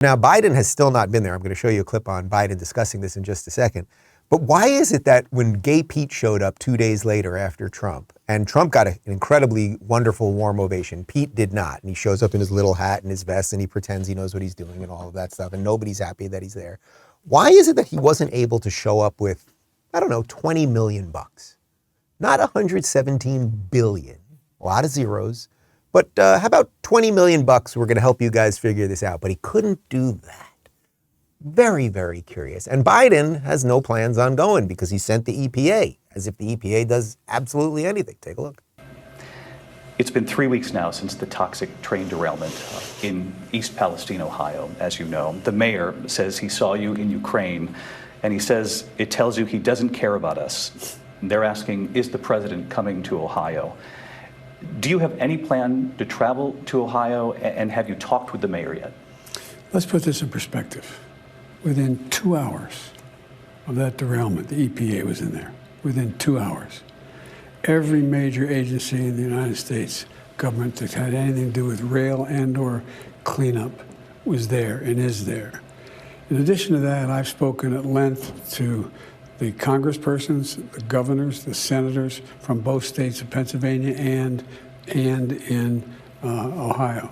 Now, Biden has still not been there. I'm going to show you a clip on Biden discussing this in just a second. But why is it that when Gay Pete showed up 2 days later after Trump, and Trump got an incredibly wonderful, warm ovation, Pete did not. And he shows up in his little hat and his vest and he pretends he knows what he's doing and all of that stuff. And nobody's happy that he's there. Why is it that he wasn't able to show up with, I don't know, 20 million bucks? Not 117 billion, a lot of zeros. But how about 20 million bucks? We're going to help you guys figure this out. But he couldn't do that. Very, very curious. And Biden has no plans on going because he sent the EPA, as if the EPA does absolutely anything. Take a look. It's been 3 weeks now since the toxic train derailment in East Palestine, Ohio, as you know. The mayor says he saw you in Ukraine, and he says it tells you he doesn't care about us. They're asking, is the president coming to Ohio? Do you have any plan to travel to Ohio, and have you talked with the mayor yet? Let's put this in perspective. Within 2 hours of that derailment, the EPA was in there. Within 2 hours. Every major agency in the United States government that had anything to do with rail and or cleanup was there and is there. In addition to that, I've spoken at length to the congresspersons, the governors, the senators from both states of Pennsylvania and in Ohio.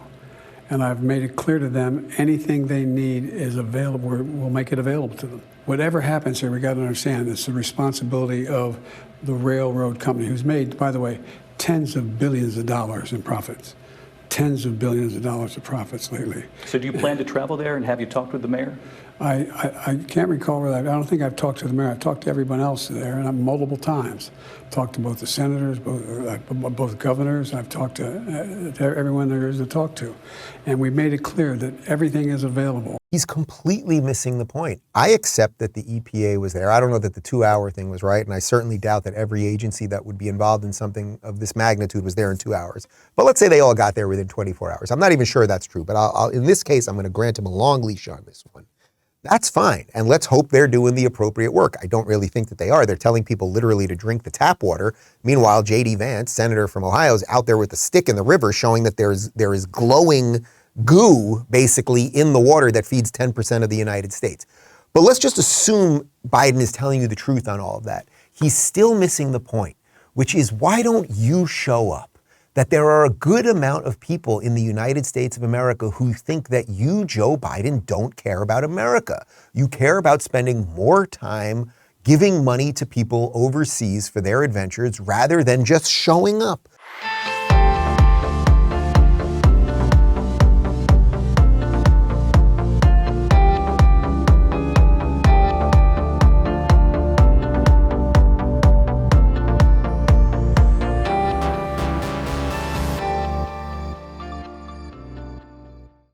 And I've made it clear to them anything they need is available. We'll make it available to them. Whatever happens here, we got to understand it's the responsibility of the railroad company, who's made, by the way, tens of billions of dollars in profits. Tens of billions of dollars of profits lately. So do you plan to travel there, and have you talked with the mayor? I can't recall whether I don't think I've talked to the mayor. I've talked to everyone else there, and multiple times. Talked to both the senators, both governors. I've talked to everyone there is to talk to. And we made it clear that everything is available. He's completely missing the point. I accept that the EPA was there. I don't know that the 2 hour thing was right, and I certainly doubt that every agency that would be involved in something of this magnitude was there in 2 hours. But let's say they all got there within 24 hours. I'm not even sure that's true, but in this case, I'm going to grant him a long leash on this one. That's fine. And let's hope they're doing the appropriate work. I don't really think that they are. They're telling people literally to drink the tap water. Meanwhile, J.D. Vance, senator from Ohio, is out there with a stick in the river showing that there is glowing goo basically in the water that feeds 10% of the United States. But let's just assume Biden is telling you the truth on all of that. He's still missing the point, which is, why don't you show up? That there are a good amount of people in the United States of America who think that you, Joe Biden, don't care about America. You care about spending more time giving money to people overseas for their adventures rather than just showing up.